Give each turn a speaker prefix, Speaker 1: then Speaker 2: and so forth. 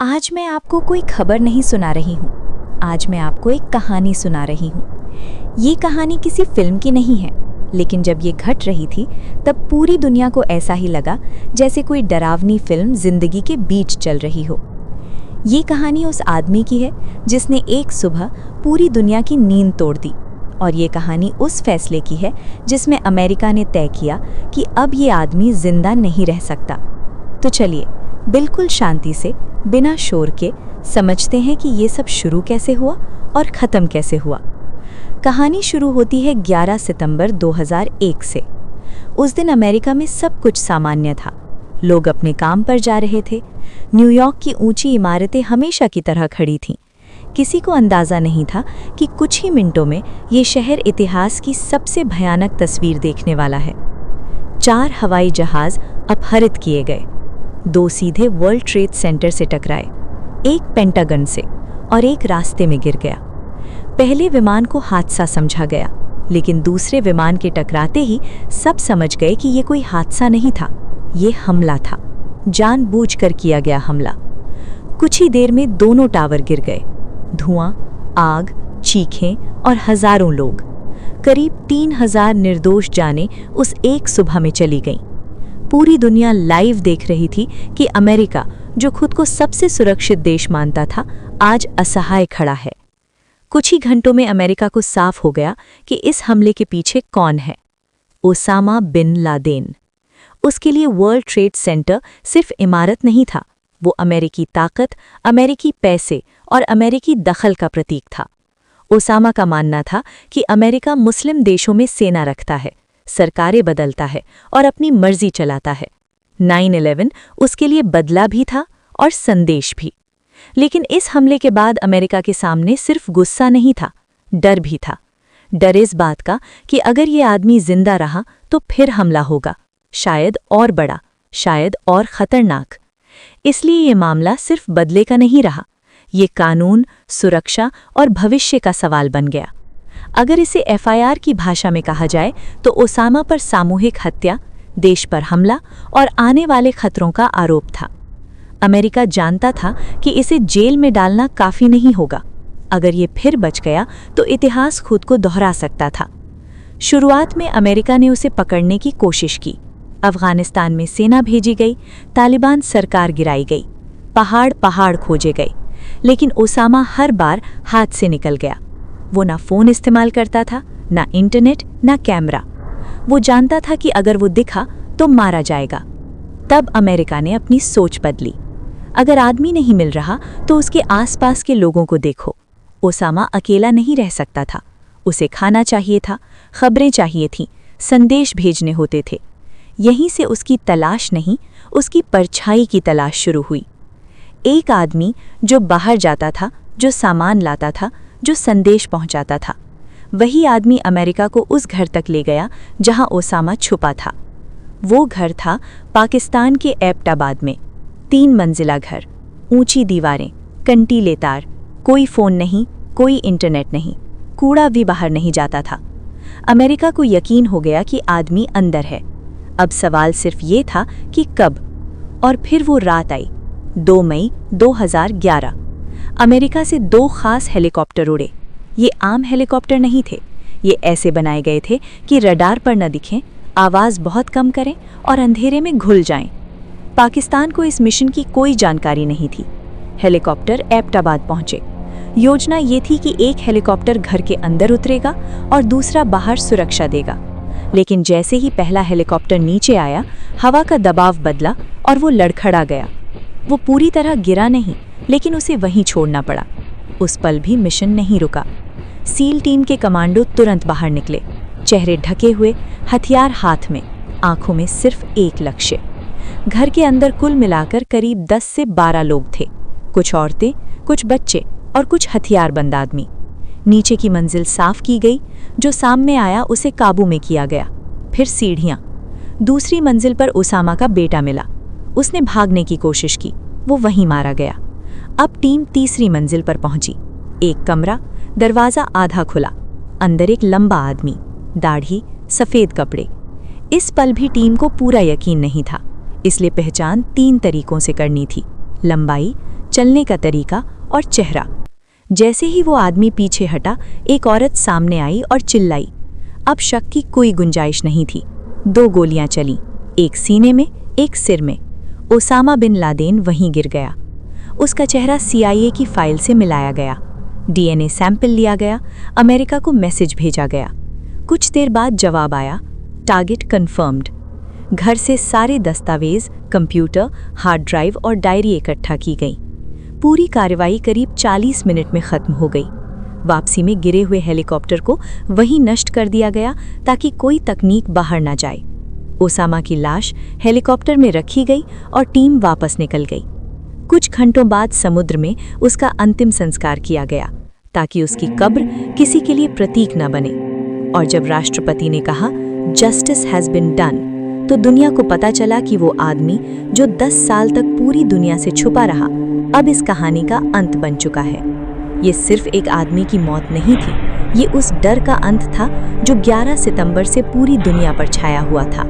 Speaker 1: आज मैं आपको कोई खबर नहीं सुना रही हूँ। आज मैं आपको एक कहानी सुना रही हूँ। ये कहानी किसी फिल्म की नहीं है, लेकिन जब ये घट रही थी तब पूरी दुनिया को ऐसा ही लगा जैसे कोई डरावनी फिल्म जिंदगी के बीच चल रही हो। ये कहानी उस आदमी की है जिसने एक सुबह पूरी दुनिया की नींद तोड़ दी, और ये कहानी उस फैसले की है जिसमें अमेरिका ने तय किया कि अब ये आदमी जिंदा नहीं रह सकता। तो चलिए बिल्कुल शांति से, बिना शोर के समझते हैं कि ये सब शुरू कैसे हुआ और ख़त्म कैसे हुआ। कहानी शुरू होती है 11 सितंबर 2001 से। उस दिन अमेरिका में सब कुछ सामान्य था। लोग अपने काम पर जा रहे थे। न्यूयॉर्क की ऊंची इमारतें हमेशा की तरह खड़ी थीं। किसी को अंदाज़ा नहीं था कि कुछ ही मिनटों में ये शहर इतिहास की सबसे भयानक तस्वीर देखने वाला है। 4 हवाई जहाज़ अपहरित किए गए। 2 सीधे वर्ल्ड ट्रेड सेंटर से टकराए, एक पेंटागन से और एक रास्ते में गिर गया। पहले विमान को हादसा समझा गया, लेकिन दूसरे विमान के टकराते ही सब समझ गए कि ये कोई हादसा नहीं था, ये हमला था, जानबूझकर किया गया हमला। कुछ ही देर में दोनों टावर गिर गए। धुआं, आग, चीखें और हजारों लोग, करीब 3000 निर्दोष जानें उस एक सुबह में चली गईं। पूरी दुनिया लाइव देख रही थी कि अमेरिका, जो खुद को सबसे सुरक्षित देश मानता था, आज असहाय खड़ा है। कुछ ही घंटों में अमेरिका को साफ हो गया कि इस हमले के पीछे कौन है। Osama bin Laden. उसके लिए वर्ल्ड ट्रेड सेंटर सिर्फ इमारत नहीं था, वो अमेरिकी ताकत, अमेरिकी पैसे और अमेरिकी दखल का प्रतीक था। ओसामा का मानना था कि अमेरिका मुस्लिम देशों में सेना रखता है, सरकारें बदलता है और अपनी मर्जी चलाता है। 9/11 उसके लिए बदला भी था और संदेश भी। लेकिन इस हमले के बाद अमेरिका के सामने सिर्फ गुस्सा नहीं था, डर भी था। डर इस बात का कि अगर ये आदमी जिंदा रहा तो फिर हमला होगा, शायद और बड़ा, शायद और खतरनाक। इसलिए ये मामला सिर्फ बदले का नहीं रहा, ये कानून, सुरक्षा और भविष्य का सवाल बन गया। अगर इसे FIR की भाषा में कहा जाए तो ओसामा पर सामूहिक हत्या, देश पर हमला और आने वाले खतरों का आरोप था। अमेरिका जानता था कि इसे जेल में डालना काफ़ी नहीं होगा। अगर ये फिर बच गया तो इतिहास खुद को दोहरा सकता था। शुरुआत में अमेरिका ने उसे पकड़ने की कोशिश की। अफगानिस्तान में सेना भेजी गई, तालिबान सरकार गिराई गई, पहाड़ खोजे गए, लेकिन ओसामा हर बार हाथ से निकल गया। वो ना फ़ोन इस्तेमाल करता था, ना इंटरनेट, ना कैमरा। वो जानता था कि अगर वो दिखा तो मारा जाएगा। तब अमेरिका ने अपनी सोच बदली। अगर आदमी नहीं मिल रहा तो उसके आसपास के लोगों को देखो। ओसामा अकेला नहीं रह सकता था। उसे खाना चाहिए था, खबरें चाहिए थीं, संदेश भेजने होते थे। यहीं से उसकी तलाश नहीं, उसकी परछाई की तलाश शुरू हुई। एक आदमी जो बाहर जाता था, जो सामान लाता था, जो संदेश पहुंचाता था। वही आदमी अमेरिका को उस घर तक ले गया जहां ओसामा छुपा था। वो घर था पाकिस्तान के एबटाबाद में। 3 मंजिला घर, ऊंची दीवारें, कंटीले तार, कोई फ़ोन नहीं, कोई इंटरनेट नहीं, कूड़ा भी बाहर नहीं जाता था। अमेरिका को यकीन हो गया कि आदमी अंदर है। अब सवाल सिर्फ ये था कि कब। और फिर वो रात आई, 2 मई 2011। अमेरिका से 2 खास हेलीकॉप्टर उड़े। ये आम हेलीकॉप्टर नहीं थे, ये ऐसे बनाए गए थे कि रडार पर न दिखें, आवाज़ बहुत कम करें और अंधेरे में घुल जाएं। पाकिस्तान को इस मिशन की कोई जानकारी नहीं थी। हेलीकॉप्टर एबटाबाद पहुंचे। योजना ये थी कि एक हेलीकॉप्टर घर के अंदर उतरेगा और दूसरा बाहर सुरक्षा देगा। लेकिन जैसे ही पहला हेलीकॉप्टर नीचे आया, हवा का दबाव बदला और वो लड़खड़ा गया। वो पूरी तरह गिरा नहीं, लेकिन उसे वहीं छोड़ना पड़ा। उस पल भी मिशन नहीं रुका। सील टीम के कमांडो तुरंत बाहर निकले, चेहरे ढके हुए, हथियार हाथ में, आंखों में सिर्फ एक लक्ष्य। घर के अंदर कुल मिलाकर करीब 10 से 12 लोग थे, कुछ औरतें, कुछ बच्चे और कुछ हथियारबंद आदमी। नीचे की मंजिल साफ की गई, जो सामने आया उसे काबू में किया गया। फिर सीढ़ियाँ। दूसरी मंजिल पर ओसामा का बेटा मिला। उसने भागने की कोशिश की, वो वहीं मारा गया। अब टीम तीसरी मंजिल पर पहुंची। एक कमरा, दरवाज़ा आधा खुला, अंदर एक लंबा आदमी, दाढ़ी, सफ़ेद कपड़े। इस पल भी टीम को पूरा यकीन नहीं था, इसलिए पहचान 3 तरीकों से करनी थी: लंबाई, चलने का तरीका और चेहरा। जैसे ही वो आदमी पीछे हटा, एक औरत सामने आई और चिल्लाई। अब शक की कोई गुंजाइश नहीं थी। 2 गोलियां चली, एक सीने में, एक सिर में। ओसामा बिन लादेन वहीं गिर गया। उसका चेहरा CIA की फाइल से मिलाया गया, DNA सैंपल लिया गया, अमेरिका को मैसेज भेजा गया। कुछ देर बाद जवाब आया, टारगेट कंफर्म्ड। घर से सारे दस्तावेज, कंप्यूटर, हार्ड ड्राइव और डायरी इकट्ठा की गई। पूरी कार्रवाई करीब 40 मिनट में खत्म हो गई। वापसी में गिरे हुए हेलीकॉप्टर को वहीं नष्ट कर दिया गया ताकि कोई तकनीक बाहर न जाए। ओसामा की लाश हेलीकॉप्टर में रखी गई और टीम वापस निकल गई। कुछ घंटों बाद समुद्र में उसका अंतिम संस्कार किया गया ताकि उसकी कब्र किसी के लिए प्रतीक न बने। और जब राष्ट्रपति ने कहा जस्टिस हैज बिन डन, तो दुनिया को पता चला कि वो आदमी जो 10 साल तक पूरी दुनिया से छुपा रहा, अब इस कहानी का अंत बन चुका है। ये सिर्फ एक आदमी की मौत नहीं थी, ये उस डर का अंत था जो 11 सितंबर से पूरी दुनिया पर छाया हुआ था।